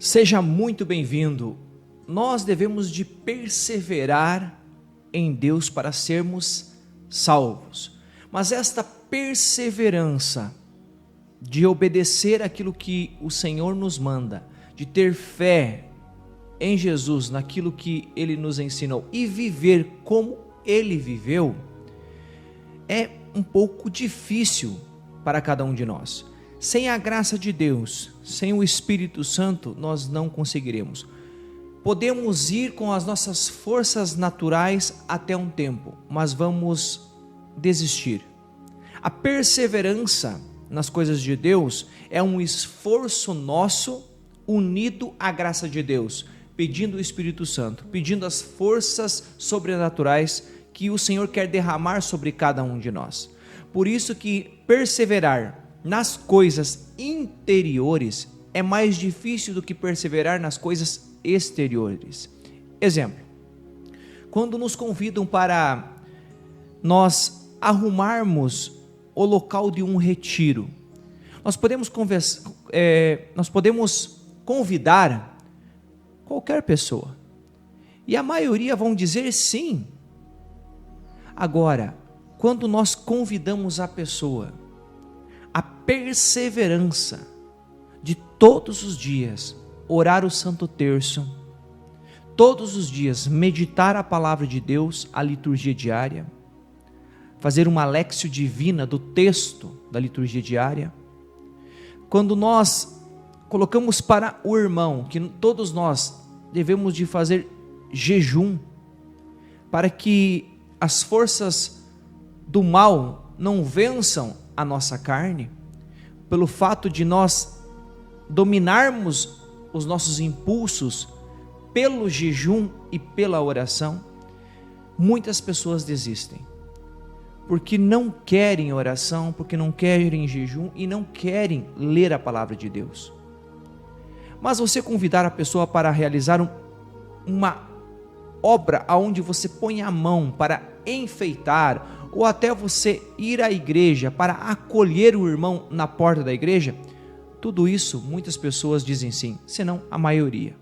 Seja muito bem-vindo. Nós devemos de perseverar em Deus para sermos salvos. Mas esta perseverança de obedecer aquilo que o Senhor nos manda, de ter fé em Jesus, naquilo que Ele nos ensinou e viver como Ele viveu, é um pouco difícil para cada um de nós. Sem a graça de Deus, sem o Espírito Santo, nós não conseguiremos. Podemos ir com as nossas forças naturais até um tempo, mas vamos desistir. A perseverança nas coisas de Deus é um esforço nosso unido à graça de Deus, pedindo o Espírito Santo, pedindo as forças sobrenaturais que o Senhor quer derramar sobre cada um de nós. Por isso que perseverar nas coisas interiores é mais difícil do que perseverar nas coisas exteriores. Exemplo, quando nos convidam para nós arrumarmos o local de um retiro, nós podemos convidar qualquer pessoa, e a maioria vão dizer sim. Agora, quando nós convidamos a pessoa, a perseverança de todos os dias orar o Santo Terço, todos os dias meditar a palavra de Deus, a liturgia diária, fazer uma léxio divina do texto da liturgia diária, quando nós colocamos para o irmão que todos nós devemos de fazer jejum, para que as forças do mal não vençam a nossa carne, pelo fato de nós dominarmos os nossos impulsos pelo jejum e pela oração, muitas pessoas desistem, porque não querem oração, porque não querem jejum e não querem ler a palavra de Deus. Mas você convidar a pessoa para realizar uma obra onde você põe a mão para enfeitar, ou até você ir à igreja para acolher o irmão na porta da igreja, tudo isso muitas pessoas dizem sim, senão a maioria.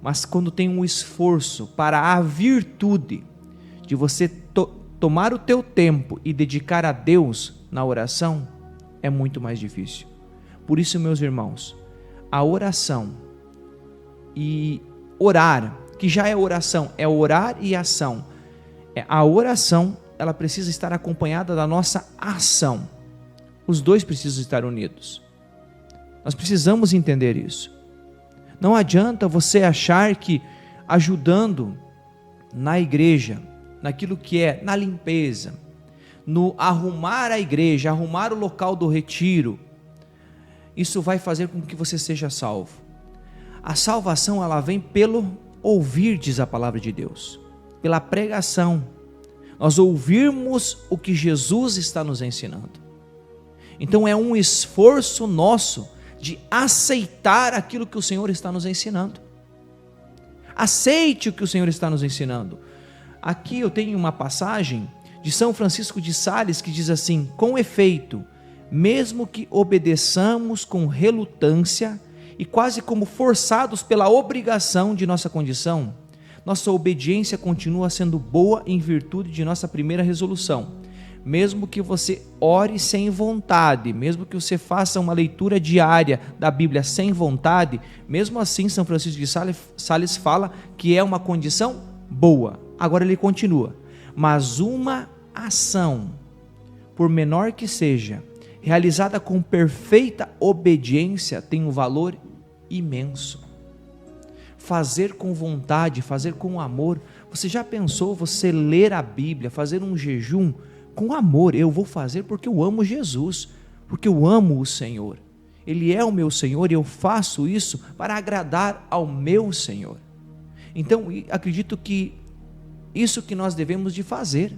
Mas quando tem um esforço para a virtude de você tomar o teu tempo e dedicar a Deus na oração, é muito mais difícil. Por isso, meus irmãos, a oração e orar, que já é oração, é orar e ação. A oração, ela precisa estar acompanhada da nossa ação. Os dois precisam estar unidos. Nós precisamos entender isso. Não adianta você achar que ajudando na igreja, naquilo que é na limpeza, no arrumar a igreja, arrumar o local do retiro, isso vai fazer com que você seja salvo. A salvação, ela vem pelo ouvir, diz a palavra de Deus, pela pregação. Nós ouvirmos o que Jesus está nos ensinando. Então é um esforço nosso de aceitar aquilo que o Senhor está nos ensinando. Aceite o que o Senhor está nos ensinando. Aqui eu tenho uma passagem de São Francisco de Sales que diz assim: com efeito, mesmo que obedeçamos com relutância e quase como forçados pela obrigação de nossa condição, nossa obediência continua sendo boa em virtude de nossa primeira resolução. Mesmo que você ore sem vontade, mesmo que você faça uma leitura diária da Bíblia sem vontade, mesmo assim São Francisco de Sales fala que é uma condição boa. Agora ele continua: mas uma ação, por menor que seja, realizada com perfeita obediência, tem um valor imenso. Fazer com vontade, fazer com amor. Você já pensou você ler a Bíblia, fazer um jejum com amor? Eu vou fazer porque eu amo Jesus, porque eu amo o Senhor. Ele é o meu Senhor e eu faço isso para agradar ao meu Senhor. Então, acredito que isso que nós devemos de fazer.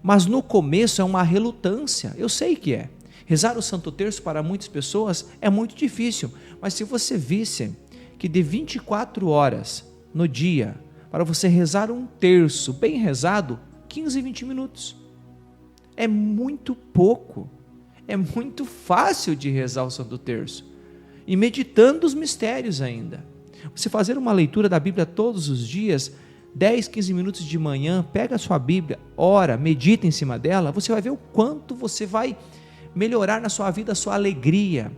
Mas no começo é uma relutância, eu sei que é. Rezar o Santo Terço para muitas pessoas é muito difícil, mas se você visse que de 24 horas no dia, para você rezar um terço bem rezado, 15, 20 minutos. É muito pouco, é muito fácil de rezar o Santo Terço. e meditando os mistérios ainda. Você fazer uma leitura da Bíblia todos os dias, 10, 15 minutos de manhã, pega a sua Bíblia, ora, medita em cima dela, você vai ver o quanto você vai melhorar na sua vida a sua alegria,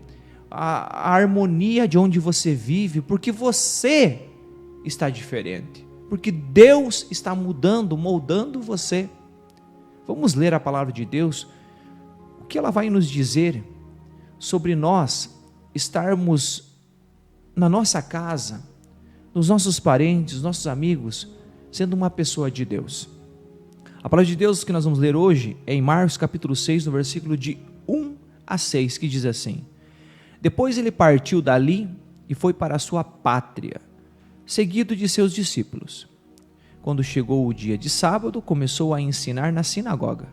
a harmonia de onde você vive, porque você está diferente, porque Deus está mudando, moldando você. Vamos ler a palavra de Deus, o que ela vai nos dizer sobre nós estarmos na nossa casa, nos nossos parentes, nossos amigos, sendo uma pessoa de Deus. A palavra de Deus que nós vamos ler hoje é em Marcos capítulo 6, no versículo de 1 a 6, que diz assim: Depois ele partiu dali e foi para a sua pátria, seguido de seus discípulos. Quando chegou o dia de sábado, começou a ensinar na sinagoga.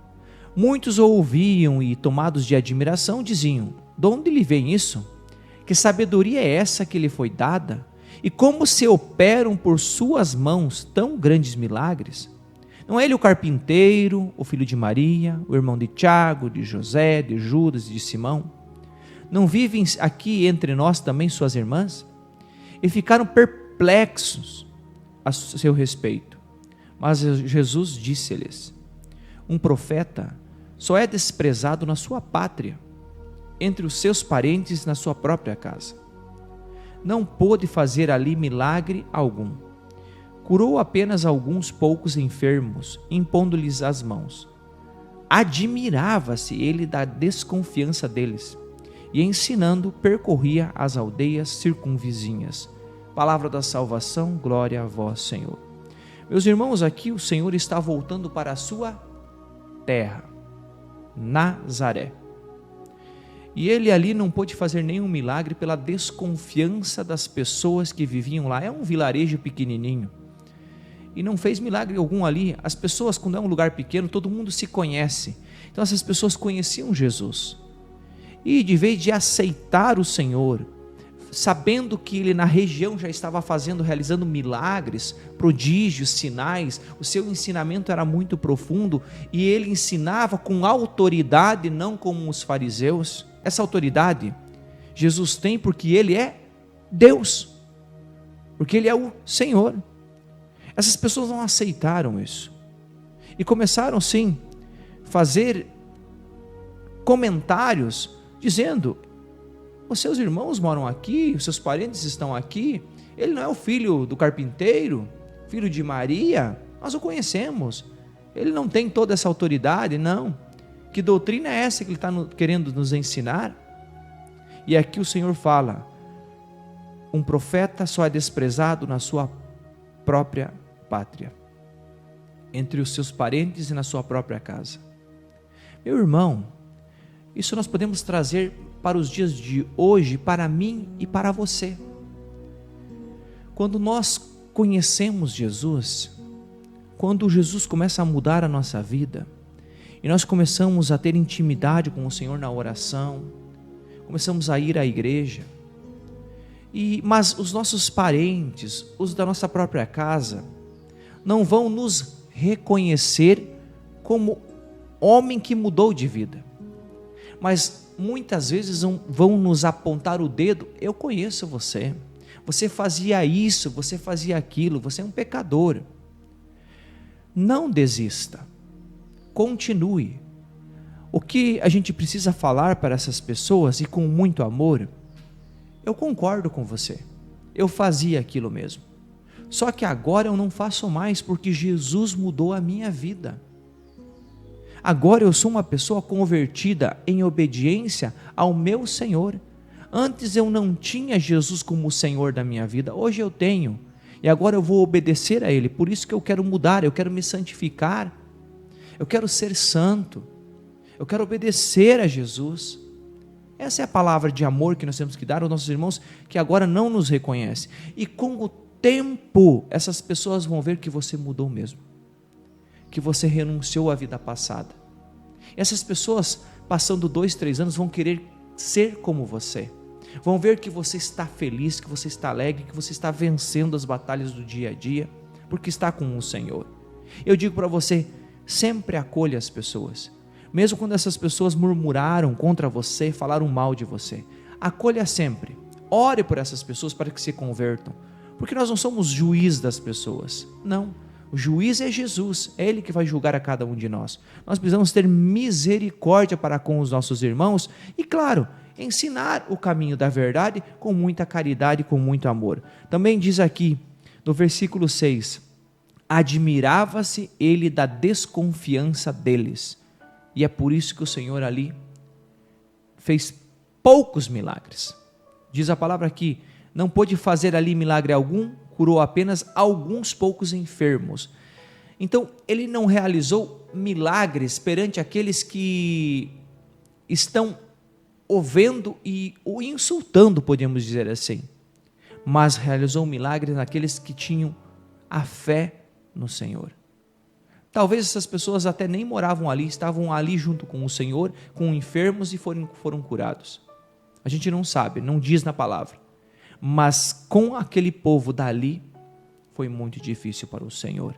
Muitos o ouviam e, tomados de admiração, diziam: De onde lhe vem isso? Que sabedoria é essa que lhe foi dada? E como se operam por suas mãos tão grandes milagres? Não é ele o carpinteiro, o filho de Maria, o irmão de Tiago, de José, de Judas e de Simão? Não vivem aqui entre nós também suas irmãs? E ficaram perplexos a seu respeito. Mas Jesus disse-lhes: Um profeta só é desprezado na sua pátria, entre os seus parentes na sua própria casa. Não pôde fazer ali milagre algum. Curou apenas alguns poucos enfermos, impondo-lhes as mãos. Admirava-se ele da desconfiança deles, e ensinando, percorria as aldeias circunvizinhas. Palavra da salvação, glória a vós, Senhor. Meus irmãos, aqui o Senhor está voltando para a sua terra, Nazaré. E ele ali não pôde fazer nenhum milagre pela desconfiança das pessoas que viviam lá. É um vilarejo pequenininho. E não fez milagre algum ali. As pessoas, quando é um lugar pequeno, todo mundo se conhece. Então essas pessoas conheciam Jesus. E de vez de aceitar o Senhor, sabendo que ele na região já estava realizando milagres, prodígios, sinais, o seu ensinamento era muito profundo e ele ensinava com autoridade, não como os fariseus. Essa autoridade Jesus tem porque ele é Deus, porque ele é o Senhor. Essas pessoas não aceitaram isso e começaram sim fazer comentários dizendo: os seus irmãos moram aqui, os seus parentes estão aqui, ele não é o filho do carpinteiro, filho de Maria? Nós o conhecemos, ele não tem toda essa autoridade, não. Que doutrina é essa que ele está querendo nos ensinar? E aqui o Senhor fala: um profeta só é desprezado na sua própria pátria, entre os seus parentes e na sua própria casa. Meu irmão, isso nós podemos trazer para os dias de hoje, para mim e para você. Quando nós conhecemos Jesus, quando Jesus começa a mudar a nossa vida, e nós começamos a ter intimidade com o Senhor na oração, começamos a ir à igreja, mas os nossos parentes, os da nossa própria casa, não vão nos reconhecer como homem que mudou de vida, mas muitas vezes vão nos apontar o dedo: eu conheço você, você fazia isso, você fazia aquilo, você é um pecador. Não desista, continue. O que a gente precisa falar para essas pessoas, e com muito amor: eu concordo com você, eu fazia aquilo mesmo, só que agora eu não faço mais, porque Jesus mudou a minha vida. Agora eu sou uma pessoa convertida em obediência ao meu Senhor. Antes eu não tinha Jesus como o Senhor da minha vida, hoje eu tenho, e agora eu vou obedecer a Ele. Por isso que eu quero mudar, eu quero me santificar, eu quero ser santo, eu quero obedecer a Jesus. Essa é a palavra de amor que nós temos que dar aos nossos irmãos que agora não nos reconhecem. E com o tempo, essas pessoas vão ver que você mudou mesmo, que você renunciou à vida passada. Essas pessoas, passando 2, 3 anos, vão querer ser como você, vão ver que você está feliz, que você está alegre, que você está vencendo as batalhas do dia a dia, porque está com o Senhor. Eu digo para você: sempre acolha as pessoas, mesmo quando essas pessoas murmuraram contra você, falaram mal de você, acolha sempre, ore por essas pessoas para que se convertam, porque nós não somos juiz das pessoas, não. O juiz é Jesus, é Ele que vai julgar a cada um de nós. Nós precisamos ter misericórdia para com os nossos irmãos e, claro, ensinar o caminho da verdade com muita caridade e com muito amor. Também diz aqui no versículo 6, admirava-se ele da desconfiança deles, e é por isso que o Senhor ali fez poucos milagres. Diz a palavra aqui, não pôde fazer ali milagre algum, curou apenas alguns poucos enfermos. Então, ele não realizou milagres perante aqueles que estão o vendo e o insultando, podemos dizer assim, mas realizou milagres naqueles que tinham a fé no Senhor. Talvez essas pessoas até nem moravam ali, estavam ali junto com o Senhor, com enfermos e foram curados. A gente não sabe, não diz na palavra, mas com aquele povo dali, foi muito difícil para o Senhor.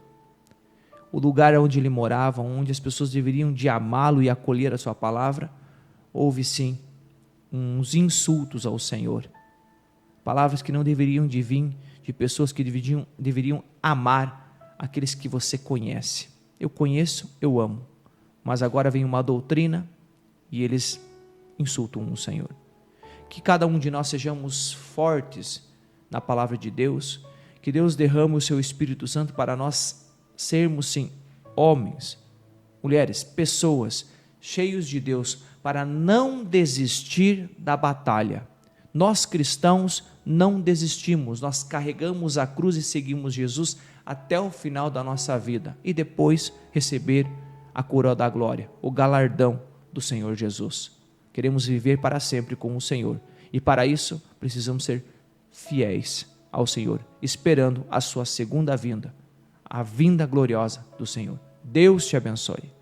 O lugar onde ele morava, onde as pessoas deveriam de amá-lo e acolher a sua palavra, houve sim uns insultos ao Senhor, palavras que não deveriam de vir de pessoas que deveriam amar aqueles que você conhece. Eu conheço, eu amo, mas agora vem uma doutrina e eles insultam o Senhor. Que cada um de nós sejamos fortes na palavra de Deus, que Deus derrame o seu Espírito Santo para nós sermos sim homens, mulheres, pessoas cheios de Deus, para não desistir da batalha. Nós cristãos não desistimos, nós carregamos a cruz e seguimos Jesus até o final da nossa vida e depois receber a coroa da glória, o galardão do Senhor Jesus. Queremos viver para sempre com o Senhor e para isso precisamos ser fiéis ao Senhor, esperando a sua segunda vinda, a vinda gloriosa do Senhor. Deus te abençoe.